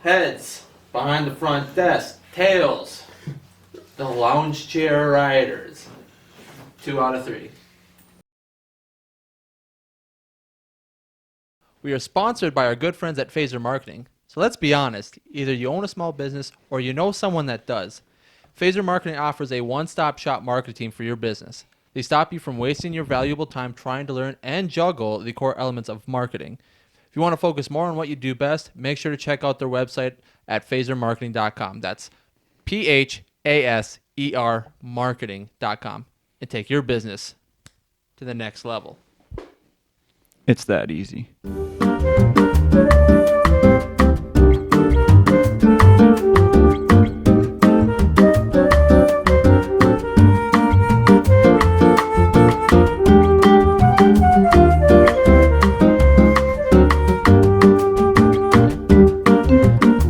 Heads, behind the front desk. Tails, the lounge chair riders. 2 out of 3. We are sponsored by our good friends at Phaser Marketing. So let's be honest, either you own a small business or you know someone that does. Phaser Marketing offers a one-stop shop marketing team for your business. They stop you from wasting your valuable time trying to learn and juggle the core elements of marketing. If you want to focus more on what you do best, make sure to check out their website at phasermarketing.com. That's PHASER marketing.com and take your business to the next level. It's that easy.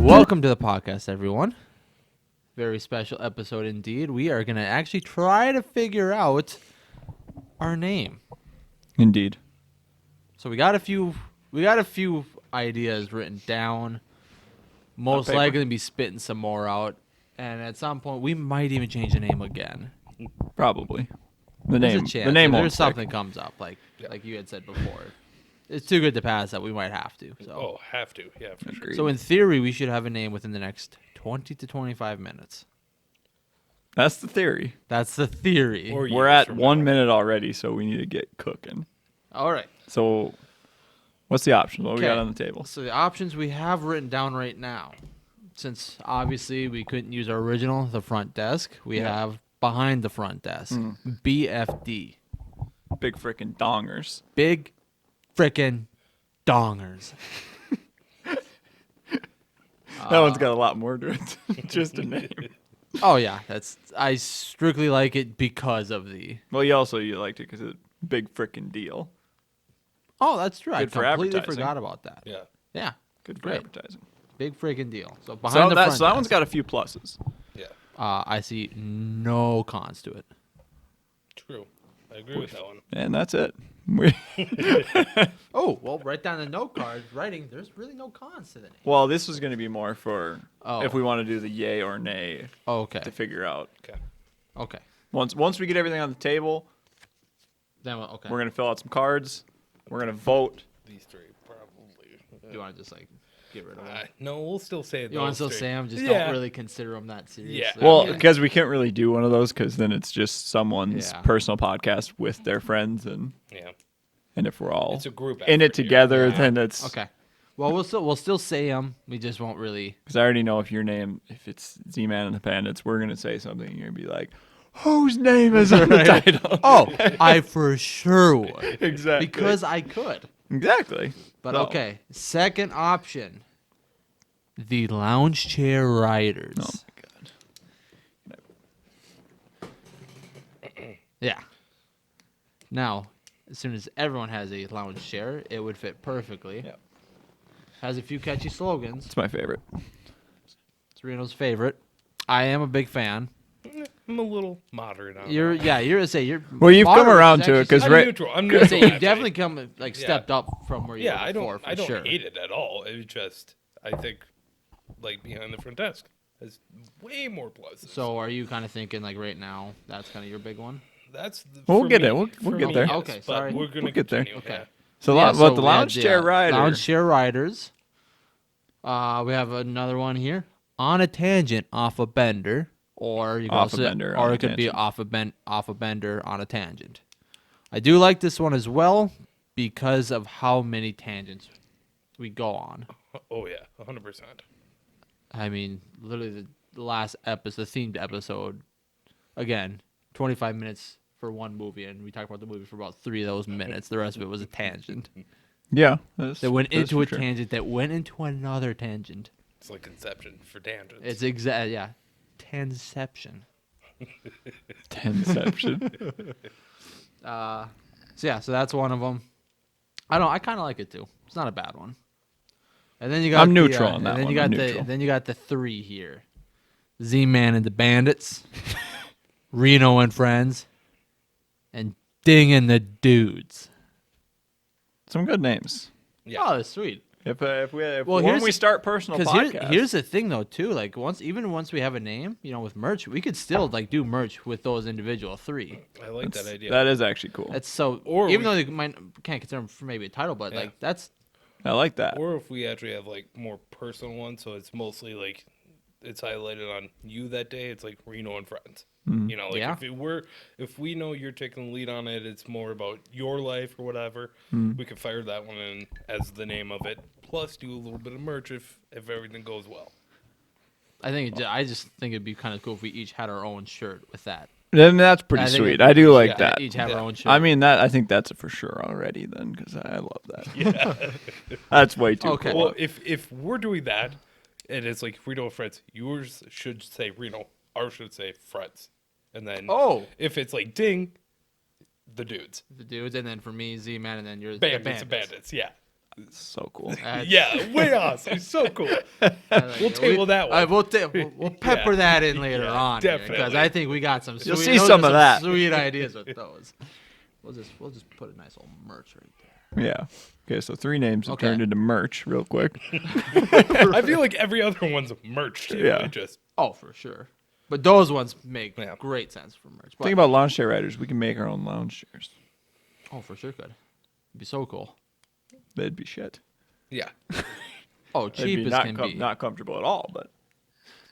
Welcome to the podcast, everyone. Very special episode indeed. We are going to actually try to figure out our name. Indeed. So we got a few ideas written down. Most paper. likely to be spitting some more out, and at some point we might even change the name again. Probably. The There's name. a chance. The name if won't there's stick. something comes up like you had said before. It's too good to pass that we might have to. So. Oh, have to. Yeah, for sure. Agreed. So in theory, we should have a name within the next 20 to 25 minutes. That's the theory. That's the theory. Or We're years at from 1 now. minute already, so we need to get cooking. All right. So, what's the options? What we got Okay. on the table? So the options we have written down right now, since obviously we couldn't use our original, the front desk, we Yeah. have behind the front desk, BFD. Big frickin' dongers. Big frickin' dongers. That one's got a lot more to it. Just a name. Oh yeah, I strictly like it because of the. Well, you liked it because it's a big frickin' deal. Oh, that's true. I Good for completely advertising. forgot about that. Yeah. Yeah, Good for Great. advertising. big freaking deal. So So behind the front that one's desk, got a few pluses. Yeah. I see no cons to it. True. I agree with that one. And that's it. We- Oh, well, write down the note card. Writing, there's really no cons to the name. well, this was going to be more for Oh. if we want to do the yay or nay Okay. to figure out. Okay. Okay. Once we get everything on the table, Then okay. we're going to fill out some cards. We're going to vote. These three, probably. Do you want to just get rid of them? No, we'll still say You want to still those say three. them? Just Yeah. don't really consider them that seriously. Yeah. Well, Okay. because we can't really do one of those because then it's just someone's Yeah. personal podcast with their friends, and Yeah. if we're all It's a group in it effort here. together, Yeah. then it's Okay. Well, we'll still say them. We just won't really. because I already know if it's Z-Man and the Bandits, we're gonna say something. You're gonna be like, whose name is on the title? Oh, I for sure would. Exactly. Because I could. Exactly. But So- okay, second option. The lounge chair riders. Oh my god. Yeah. Now, as soon as everyone has a lounge chair, it would fit perfectly. Yep. Has a few catchy slogans. It's my favorite. It's Reno's favorite. I am a big fan. I'm a little moderate on You're gonna say you're. Well, you've come moderate around is to it actually- because I'm Ray. neutral. I'm I was neutral. gonna say you've actually. definitely come Yeah. stepped up from where you Yeah, were before, for I don't sure. hate it at all. It's just I think behind the front desk has way more pluses. So are you kind of thinking right now that's kind of your big one? that's We'll for get me- it. We'll for get me, there. yes, Okay, but sorry. We're gonna We'll get there. continue, Okay. yeah. So, Yeah, the we lounge had chair rider. Lounge chair riders. We have another one here. On a tangent, off a bender, or you can Off a also, bender, or on a it could be tangent. off a bender on a tangent. I do like this one as well because of how many tangents we go on. Oh yeah, 100%. I mean, literally the last episode, the themed episode, again, 25 minutes for one movie, and we talked about the movie for about 3 of those minutes. The rest of it was a tangent. Yeah. That's, That went that's into for a sure. tangent that went into another tangent. It's like Inception for tangents. It's yeah. Tanception. Tenception. So that's one of them. I kind of like it too. It's not a bad one. And then you got I'm neutral on and that then one. you I'm got neutral. then you got the 3 here. Z-Man and the Bandits, Reno and Friends, and Ding and the Dudes. Some good names. Yeah. Oh, that's sweet. If Well, when here's- we start personal Because podcasts, here's the thing, though, too. Like once we have a name, with merch, we could still like do merch with those individual three. I like that idea. that is actually cool. That's so. Or even we- though they can't consider them for maybe a title, but Yeah. like that's I like that. Or if we actually have like more personal ones, so it's mostly like it's highlighted on you that day. It's like Reno and friends. Like Yeah. if we know you're taking the lead on it, it's more about your life or whatever. We could fire that one in as the name of it. Plus, do a little bit of merch if everything goes well. I just think it'd be kind of cool if we each had our own shirt with that. Then that's pretty I think sweet. it'd I be- do like yeah, that. Each have Yeah. our own shirt. I mean that. I think that's a for sure already. Then because I love that. That's way too Okay. cool. Well, if we're doing that, and it's like Reno and friends, yours should say Reno, ours should say friends, and then if it's like Ding, the dudes, the dudes, and then for me, Z-Man, and then you're bandits, the bandits, yeah. So cool. That's- Yeah, way awesome. So cool. I like We'll it. table that one. We'll pepper Yeah. that in later Yeah, on because definitely. I think we got some. You'll sweet, see those some are of that. Sweet ideas with those. We'll just put a nice little merch right there. Yeah. Okay, so 3 names have Okay. turned into merch real quick. I feel like every other one's merch too. Yeah. It just Oh, for sure. But those ones make Yeah. great sense for merch. But, Think about lounge chair riders. We can make our own lounge chairs. oh, for sure could. It'd be so cool. They'd be shit. yeah. Oh, They'd cheap be as not can be. not comfortable at all. But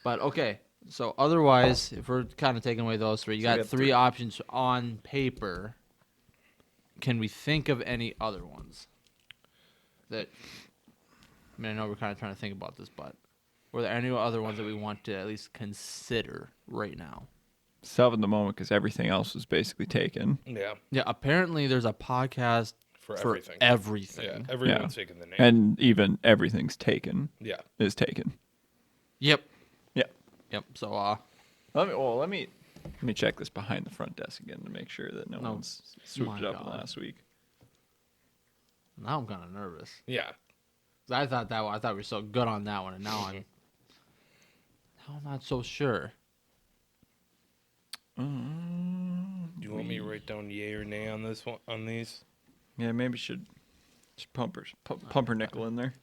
But okay. So otherwise, if we're kind of taking away those three, you So we got got three three. options on paper. Can we think of any other ones that? I mean, I know we're kind of trying to think about this, but were there any other ones that we want to at least consider right now? self at the moment because everything else is basically taken. Yeah. Yeah, apparently there's a podcast For for everything. everything. Yeah. Everyone's taking the name. And even everything's taken yeah. is taken. Yep. Yeah. Yep. So Let me check this behind the front desk again to make sure that no No. one's swooped My it up God. last week. now I'm kind of nervous. Yeah. 'Cause I thought we were so good on that one, and now I'm not so sure. Do you want me to write down yay or nay on this one? On these? Yeah, maybe should pumpernickel in there.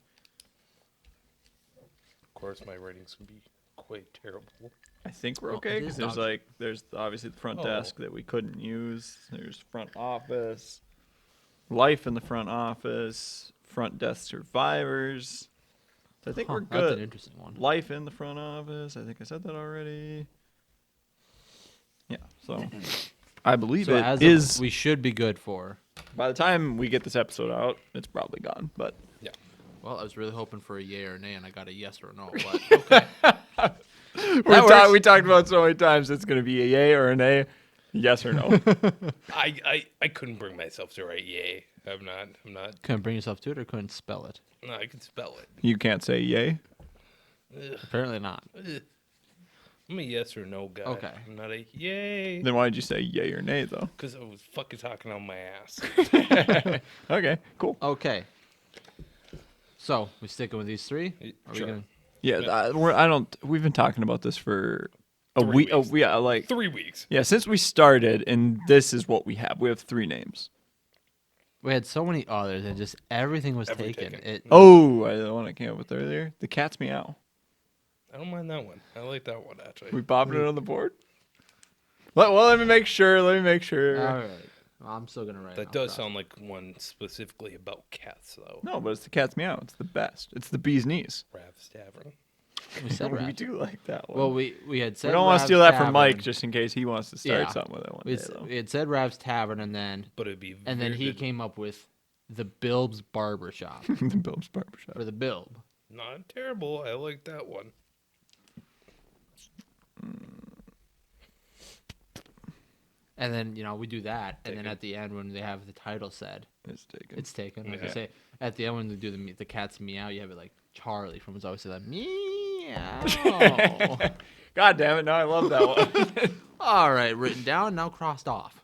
Of course, my ratings can be quite terrible. I think we're Well, okay it is because dog there's obviously the front Oh. desk that we couldn't use. There's front office, life in the front office, front desk survivors. So I think we're Huh, That's an good. interesting one. Life in the front office. I think I said that already. Yeah, so I believe So it as is. we should be good for. By the time we get this episode out, it's probably gone. But Yeah. Well, I was really hoping for a yay or a nay, and I got a yes or a no. But okay. we talked about it so many times. It's going to be a yay or a nay, yes or no. I couldn't bring myself to write yay. I'm not. Couldn't bring yourself to it, or couldn't spell it. No, I can spell it. You can't say yay. Apparently not. Ugh. I'm a yes or no guy. Okay. I'm not a yay. Then why did you say yay or nay though? Because I was fucking talking on my ass. Okay, cool. Okay. So we sticking with these three? Are Sure. we gonna? Yeah, we've been talking about this for a 3 week. weeks. Yeah, like 3 weeks. yeah, since we started, and this is what we have. We have 3 names. We had so many others, and just everything was Everything. taken. It. Oh, the one I came up with earlier, the cat's meow. I don't mind that one. I like that one actually. We popping it on the board. Let me make sure. Let me make sure. All right. Well, I'm still gonna write. That does sound like one specifically about cats, though. No, but it's the cat's meow. It's the best. It's the bee's knees. Rav's Tavern. We said we Ravs. do like that one. Well, we had said. we don't want to Rav's steal that Tavern. from Mike just in case he wants to start Yeah. something with it one We, day. s- Though. we had said Rav's Tavern, and then But he came up with the Bilb's Barber Shop the Bill's Barbershop. for the Bilb. Not terrible. I like that one. And then we do that, and then Taken. at the end when they have the title said, It's taken. it's taken. Like Yeah. I say, at the end when they do the cat's meow, you have it like Charlie from It's Always Like meow. God damn it! Now I love that one. All right, written down, now crossed off.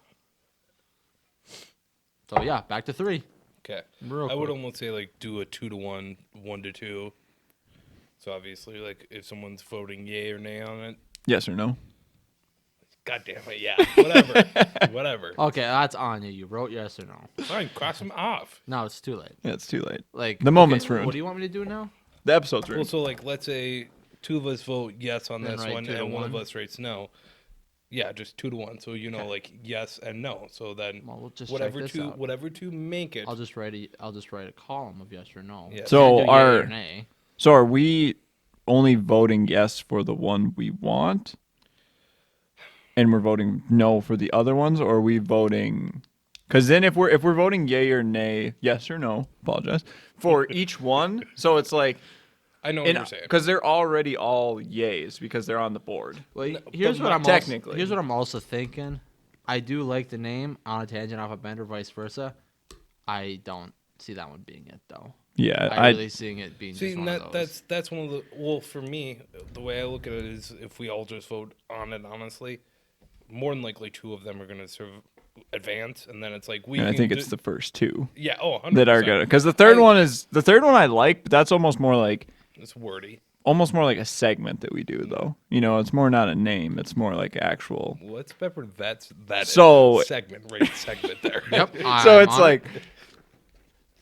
So yeah, back to 3. Okay. Real I would quick. almost say like do a 2-to-1, 1-to-2. So obviously, like if someone's voting yay or nay on it, Yes or no? God damn it, yeah. Whatever. Whatever. Okay, that's on you. You wrote yes or no. Fine, cross them off. No, it's too late. Yeah, it's too late. Like The moment's okay, ruined. What do you want me to do now? The episode's Well, ruined. so like, let's say two of us vote yes on Then this write one, 2 to and one of 1. us rates no. Yeah, just 2-1. So like yes and no. So then Well, we'll just check whatever this two out. whatever two make it. I'll just write a column of yes or no. Yeah. So Can't do yay or nay. So are we only voting yes for the one we want? And we're voting no for the other ones, or are we voting? Because then if we're voting yay or nay, yes or no, apologize for each one. So it's like, I know what you're saying. because they're already all yays because they're on the board. Well, No, here's but what I'm technically. Also, here's what I'm also thinking. I do like the name On a Tangent Off a Bender, vice versa. I don't see that one being it though. Yeah, I really seeing it being See, just one and of those. that's one of the. Well, for me, the way I look at it is, if we all just vote on it honestly, more than likely two of them are going to sort of advance, and then it's like we. and I can think do- it's the first two yeah. Oh, 100%. that are good. Because the third one I like, but that's almost more like It's wordy. a segment that we do though. You know, it's more not a name; it's more like actual. Let's pepper that So- segment there. Yep. So I'm it's on like,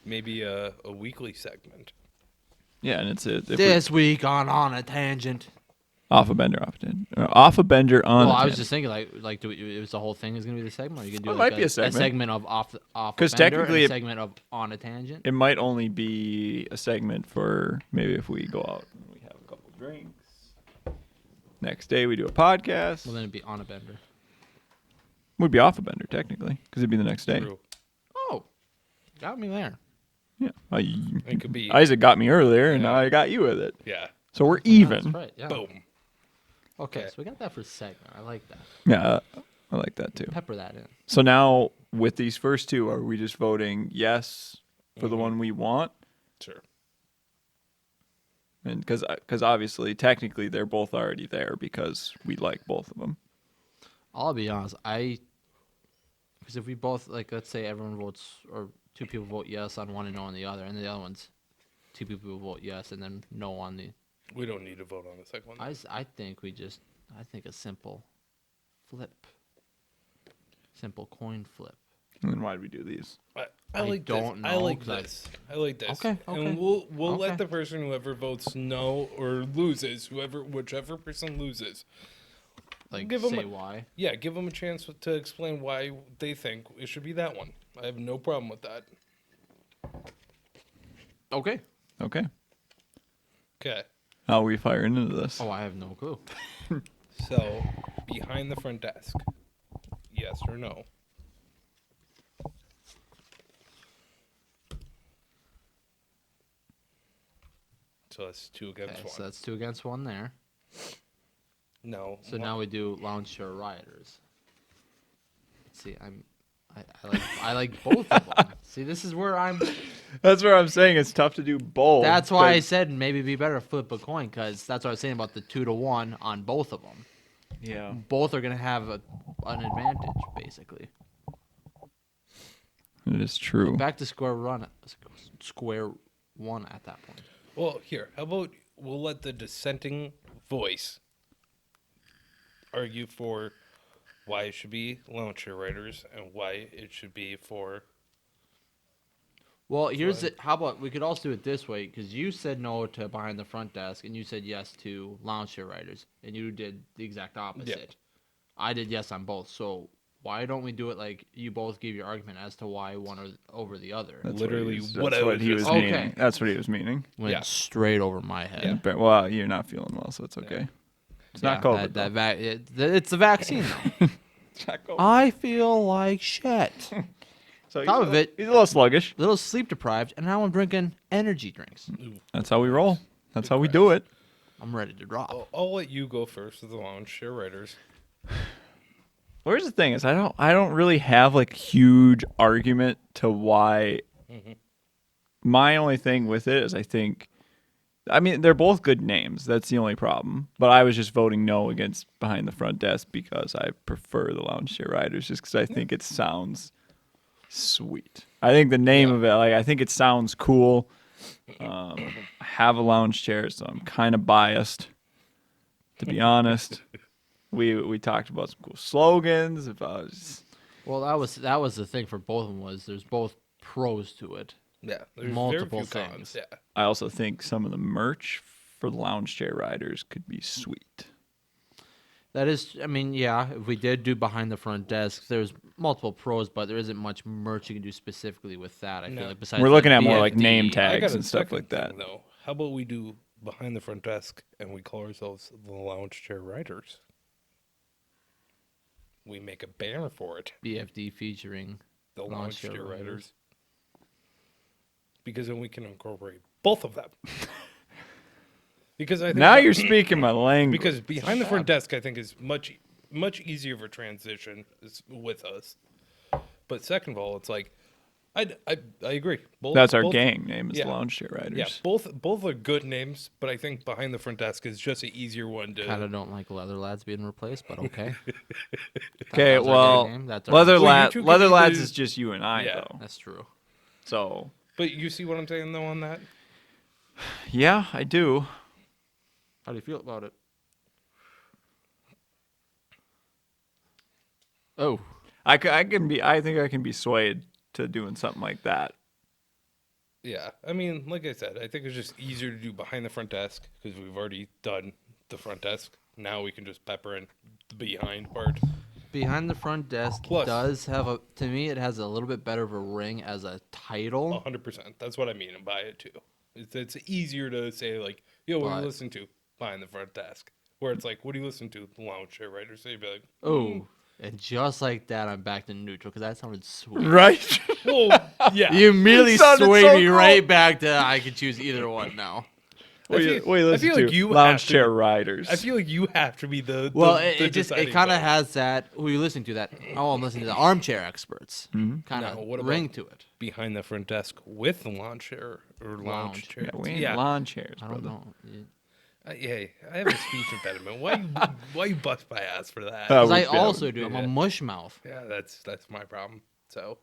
Maybe a weekly segment. yeah, and it's it. This week on a Tangent. off a bender, off a bender on. Well, a I was tangent. just thinking like do it was the whole thing is going to be the segment, or you can do Well, it like might be a segment. of off a 'Cause Bender and technically a it- segment of On a Tangent. It might only be a segment for maybe if we go out and we have a couple drinks. Next day we do a podcast. Well, then it'd be On a Bender. Would be off a bender technically because it'd be the next day. True. Oh, got me there. Yeah, It could be. Isaac got me earlier, and Yeah. now I got you with it. Yeah. So we're That's even. right. Yeah. Boom. Okay, Okay. so we got that for segment. I like that. Yeah, I like that too. Pepper that in. So now with these first two, are we just voting yes for the Mhm. one we want? Sure. And because obviously technically they're both already there because we like both of them. I'll be honest. Because if we both like, let's say everyone votes or two people vote yes on one and no on the other, and the other one's two people vote yes and then no on the. We don't need to vote on the second one. I think a simple flip, simple coin flip. And then why do we do these? I I like don't this. I know, like 'cause I- this. I like this. Okay, okay, And we'll okay. let the person whoever votes no or loses, whichever person loses. Like Give 'em say a- why. Yeah, give them a chance to explain why they think it should be that one. I have no problem with that. Okay. Okay. Okay. How are we firing into this? Oh, I have no clue. So, behind the front desk, yes or no? So that's two against Okay, one. so that's 2 against 1 there. No. So now we do lounge chair rioters. See, I like both of them. See, this is where I'm. That's where I'm saying it's tough to do both. That's why I 'cause- said maybe it'd be better to flip a coin, because that's what I was saying about the 2 to 1 on both of them. Yeah. Both are gonna have an advantage, basically. It is true. Back to square one at that point. Well, here, how about we'll let the dissenting voice argue for why it should be lounge chair writers and why it should be for. Well, here's it. How about we could also do it this way? Because you said no to behind the front desk, and you said yes to lounge chair writers, and you did the exact opposite. I did yes on both. So why don't we do it like you both give your argument as to why one or over the other? That's Literally what, what that's I what was he was just- meaning. Okay. That's what he was meaning. Went Yeah. straight over my head. Yeah. But, well, you're not feeling well, so it's okay. It's not COVID. It's the vaccine. Though. It's not COVID. I feel like shit. So top of it- he's a little sluggish. Little sleep deprived, and now I'm drinking energy drinks. That's how we roll. That's how we do it. I'm ready to drop. I'll let you go first with the lounge chair writers. Well, here's the thing: is I don't really have like huge argument to why. My only thing with it is I mean, they're both good names. That's the only problem. But I was just voting no against behind the front desk because I prefer the lounge chair riders, just because I think it sounds sweet. I think the name of it, like, I think it sounds cool. I have a lounge chair, so I'm kind of biased, to be honest. We talked about some cool slogans. If I was, Well, that was the thing for both of them was there's both pros to it. Yeah, there's Multiple very few things. cons. Yeah, I also think some of the merch for the lounge chair riders could be sweet. That is, I mean, yeah, if we did do behind the front desk, there's multiple pros, but there isn't much merch you can do specifically with that. I No. feel like besides We're looking like at more like BFD. name I got tags a and stuff second like that. thing, though. How about we do behind the front desk and we call ourselves the Lounge Chair Riders? We make a banner for it, BFD featuring. the Lounge Lounge Chair Chair Riders. Riders, because then we can incorporate both of them. Because I think Now you're speaking my language. because behind the front desk, I think is much easier of a transition with us. But second of all, it's like I agree. That's our both, gang name is yeah. Lounge Chair Riders. Yeah, both are good names, but I think behind the front desk is just an easier one to. Kind of don't like Leather Lads being replaced, but okay. Okay, That's our well, gang name. That's our Leather Well, you two could Leather Lads either- is just you and I Yeah. though. That's true. So But you see what I'm saying though on that? yeah, I do. How do you feel about it? Oh, I think I can be swayed to doing something like that. Yeah, I mean, like I said, I think it's just easier to do behind the front desk because we've already done the front desk. Now we can just pepper in the behind part. behind the front desk Plus- does have a. To me, it has a little bit better of a ring as a title. 100%. That's what I mean by it too. It's easier to say like, yo, what do But- you listen to behind the front desk? Where it's like, what do you listen to? The Lounge Chair Riders. So you'd be like, Oh, and just like that, I'm back to neutral because that sounded sweet. Right? well, yeah. You immediately It sounded swayed so me cool. right back to I could choose either one now. What I you feel listen like to? you Lounge have to- Chair Riders. I feel like you have to be the Well, the it just it deciding kind of vote. has that. Who are you listening to? That oh, I'm listening to the armchair experts. Mm-hmm. Kind Now, what of about- ring to it. behind the front desk with the lawn chair or lounge Lounge. chair. yeah, we ain't lawn chairs, I don't brother. know. Yeah. Hey, I have a speech impediment. Why you bust my ass for that? Oh. Because I yeah, also do. I'm a yeah. mush mouth. Yeah, that's my problem. So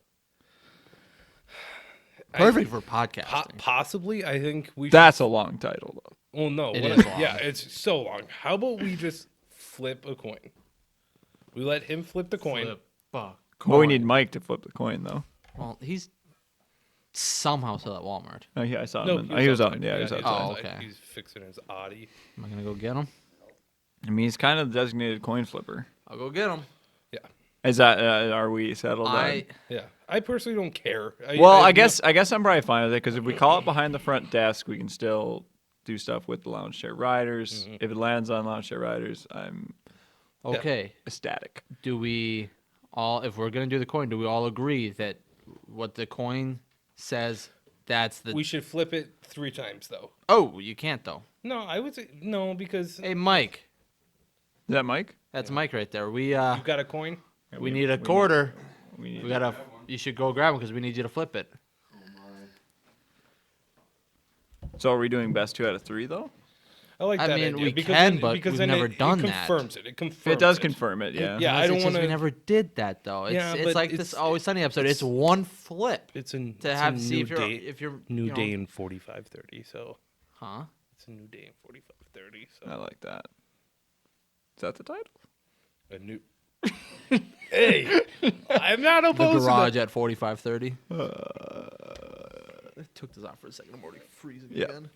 Perfect for podcasting. possibly, I think we. That's a long title though. Well, no, It what is I- long. yeah, it's so long. How about we just flip a coin? We let him flip the coin. Flip a Well, we coin. need Mike to flip the coin though. Well, he's somehow still at Walmart. Oh yeah, I saw No, him. He was out. outside. Yeah, he was he's outside. Oh, outside. okay. He's fixing his Audi. Am I gonna go get him? I mean, he's kind of the designated coin flipper. I'll go get him. Yeah, Is that? Are we settled on? yeah. I personally don't care. Well, I have guess I'm probably fine with it because if we call it behind the front desk, we can still do stuff with the lounge chair riders. Mm-hmm. If it lands on lounge chair riders, I'm Okay. ecstatic. Do we all? If we're gonna do the coin, do we all agree that what the coin says? That's the. we should flip it 3 times though. Oh, you can't though. No, I would say no because Hey, Mike. Is that Mike? That's Mike right there. We you got a coin. we need a quarter. We need. We gotta. You should go grab him because we need you to flip it. So are we doing best 2 out of 3 though? I like I that mean, idea we because can, then, but because we've then never it done that. confirms it. It confirms It does it. confirm it. Yeah. Yeah, I don't It's just want We to. never did that though. It's Yeah, it's but like it's- this Always Sunny episode. It's one flip It's a to have see if you're new you know, day in 45:30. So Huh? it's a new day in 45:30. I So like that. Is that the title? a new. Hey, I'm not The opposed garage to at 45:30. Took this off for a second. I'm already freezing Yeah. again.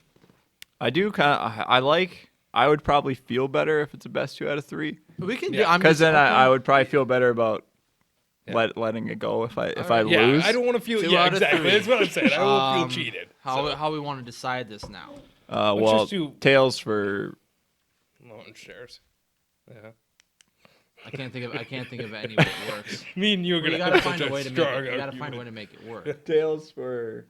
I do kind of. I like. I would probably feel better if it's a best 2 out of 3. We can do. Yeah. I'm Because just then open. I would probably feel better about Yeah. letting it go if I Alright. Yeah, lose. I don't want to feel. 2 Yeah, out of exactly. 3. That's what I'm saying. I won't Um, feel cheated. How so. how we want to decide this now? Let's Well, just do- tails for. Lawn chairs. Yeah. I can't think of any way it works. Me and you are We gonna gotta have find such a way to make strong it. We gotta find a argument. way to make it work. Tails for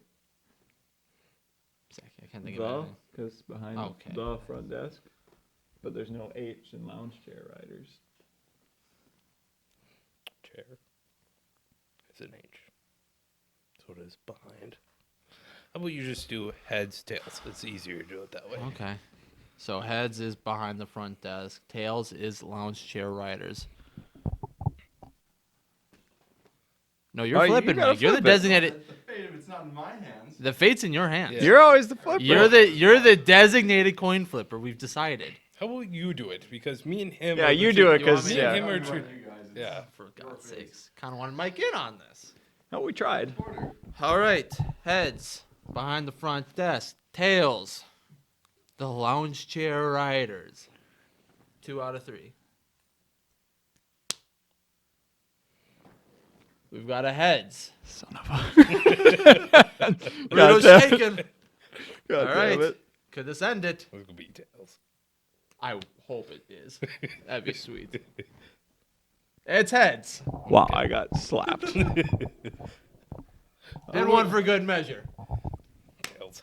I can't think of anything. because behind Okay. the front desk, but there's no H in lounge chair riders. Chair. It's an H. So it is behind. How about you just do heads, tails? It's easier to do it that way. Okay. So heads is behind the front desk. Tails is lounge chair riders. No, you're Oh, you flipping, gotta Mike. You're the flip it. designated. It's not in my hands. The fate's in your hands. Yeah. You're always the flipper. You're the designated coin flipper. We've decided. How about you do it? Because me and him. Yeah, are you the do two- it You want because me? Me and yeah. him are You true. guys, it's Yeah. For God's sakes, kind of wanted Mike in on this. Oh, we tried. All right, heads behind the front desk, tails, the lounge chair riders. 2 out of 3. We've got a heads. Son of a. Rito's damn. shaking. God All damn right, it. could this end it? It's gonna be tails. I hope it is. That'd be sweet. It's heads, Wow, I got slapped. and one for good measure. Tails.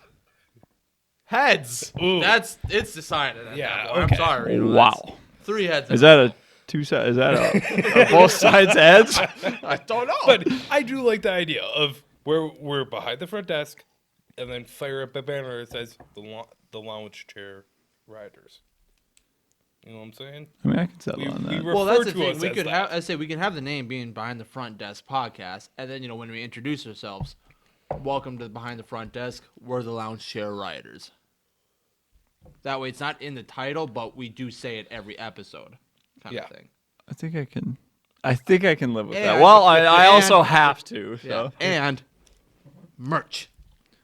Heads. Ooh. It's decided. At Yeah, that point. okay. I'm sorry. Rito. Wow. That's 3 heads. Is that a two side? Is that a both sides heads? I don't know. But I do like the idea of where we're behind the front desk, and then fire up a banner that says the lounge chair riders. You know what I'm saying? I mean, I can settle We- on we that. were- Well, that's refer the to thing. us We as could that. have. I say we can have the name being Behind the Front Desk podcast, and then when we introduce ourselves, welcome to Behind the Front Desk. We're the lounge chair riders. That way, it's not in the title, but we do say it every episode, kind Yeah. of thing. I think I can. I think I can live with that. And- Well, I also and- have to. Yeah. So. And merch.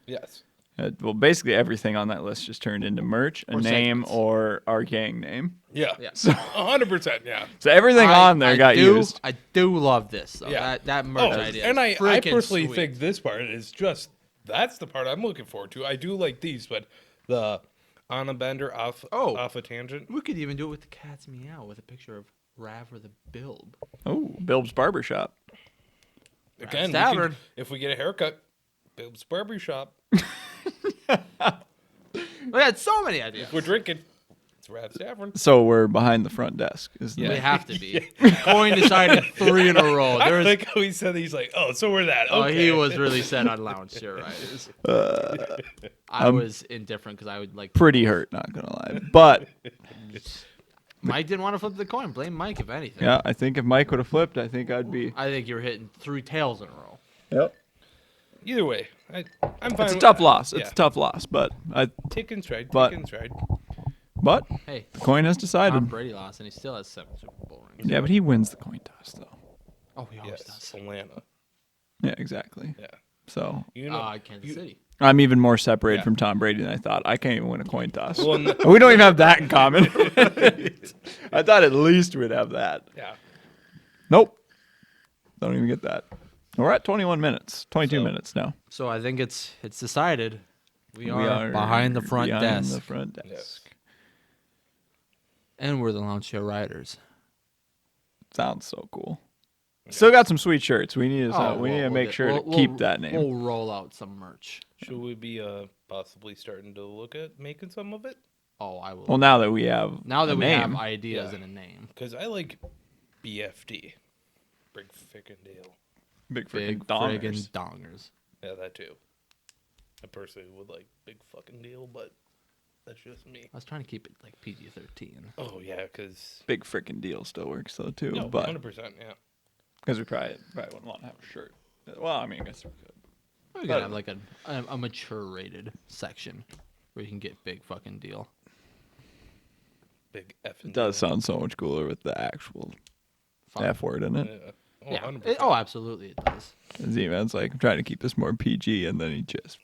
Yes. Well, basically everything on that list just turned into merch, a Or name, segments. or our gang name. Yeah. Yeah. 100%. Yeah. So everything on there got used. I do love this. Though. Yeah. That merch Oh, idea. and is I freaking personally sweet. think this part is that's the part I'm looking forward to. I do like these, but the on a bender off a tangent. we could even do it with the cat's meow with a picture of Rav or the Bilb. Oh, Bilb's Barbershop. Again, Tavern. if we get a haircut, Bill's Barbershop. We had so many ideas. If we're drinking, it's Rav's Tavern. So we're behind the front desk. Isn't We it? have to be. Coin decided 3 in a row. I There's like how he said he's like, oh, so we're that. Oh, Okay. he was really set on lounge chair riders. I was indifferent because I would like. Pretty hurt, not gonna lie. But Mike didn't want to flip the coin. Blame Mike if anything. yeah, I think if Mike would have flipped, I think I'd be. I think you were hitting 3 tails in a row. Yep. Either way, I'm fine. It's a with tough that. loss. It's Yeah. a tough loss, but Take in stride. but- Take in stride. Hey, the coin has Tom decided. Brady lost and he still has 7 Super Bowl rings. Yeah, but he wins the coin toss though. Oh, he always Yes, does. Atlanta. Yeah, exactly. Yeah. So You know, Kansas you- City. I'm even more separated Yeah. from Tom Brady than I thought. I can't even win a coin toss. Well, We don't even have that in common. I thought at least we'd have that. yeah. Nope. Don't even get that. We're at 21 minutes. 22 So- minutes now. So I think it's decided. We are behind the front behind desk. the front desk. Yes. And we're the lounge chair riders. Sounds so cool. Still got some sweet shirts. We need to we need to we'll make get- sure to we'll- keep we'll- that name. We'll roll out some merch. Should we be possibly starting to look at making some of it? Oh, I will. Well, now that we have now that a we name, have ideas Yeah. and a name. Because I like BFD. Big frickin' deal. big Big freaking dongers. friggin' dongers. Yeah, that too. I personally would like big fucking deal, but that's just me. I was trying to keep it like PG-13. Oh yeah, because Big freaking deal still works though too, no, but 100%. Yeah. because we probably wouldn't want to have a shirt. Well, I mean, I guess we could. We could have like a mature rated section where you can get big fucking deal. Big F. It does sound so much cooler with the actual Fun. F word in it. Yeah. Oh, Yeah. 100%. Oh, absolutely, it does. Z-Man's like, I'm trying to keep this more PG, and then he just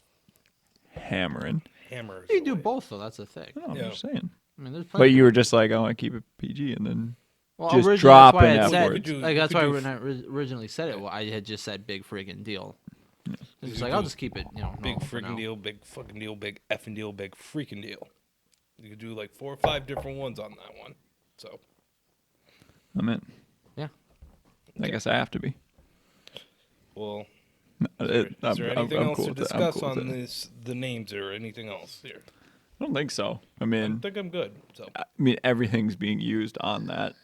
hammering. Hammers. You can do away. both, though. That's the thing. No, I'm Yeah. just saying. I mean, there's But plenty. you were just like, I want to keep it PG, and then well, just originally, dropping that's why I F said, words. like You that's could why do when I originally said it, well, I had just said big friggin' deal. It's just could like I'll do just keep it, Big normal for now. freaking deal, big fucking deal, big effing deal, big freaking deal. You could do like 4 or 5 different ones on that one. So I'm in. Yeah. I guess I have to be. well, Is is there anything else cool to with it. I'm discuss cool with on it. this, the names or anything else here? I don't think so. I I mean, think I'm good. So everything's being used on that,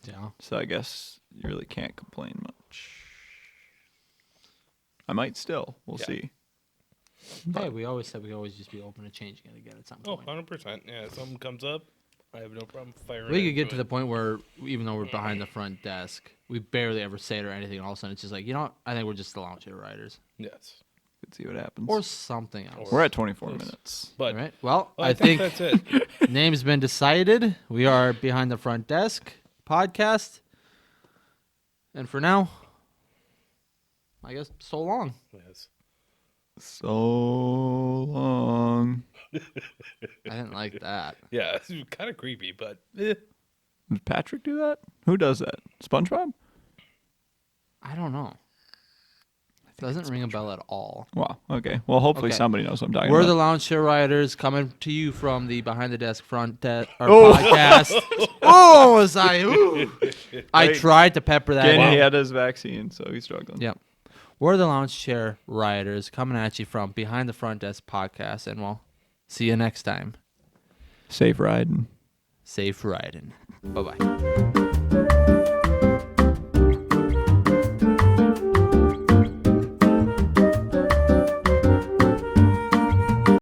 Yeah. so I guess you really can't complain much. I might still. We'll Yeah. see. Hey, we always said we always just be open to changing it again at some oh, point. 100%. Yeah, if something comes up, I have no problem firing. We could into get to it. the point where, even though we're behind the front desk, we barely ever say it or anything. All of a sudden, it's just like, you know what? I think we're just the lounge chair riders. Yes. See what happens. or something else. We're at 24 minutes. But All right. Well, well, I think that's it. name's been decided. We are Behind the Front Desk podcast. And for now, I guess so long. Yes. So long. I didn't like that. Yeah, it's kind of creepy, but eh. Did Patrick do that? Who does that? SpongeBob? I don't know. Doesn't ring a bell at all. Wow. Okay. Well, hopefully Okay. somebody knows what I'm talking We're about. the Lounge Chair Riders coming to you from the Behind the Desk Oh. podcast. Oh, was I? Ooh. I Right. tried to pepper that Again, in. he had his vaccine, so he's struggling. Yep. We're the Lounge Chair Riders coming at you from Behind the Front Desk podcast, and we'll see you next time. Safe riding. Safe riding. Bye bye.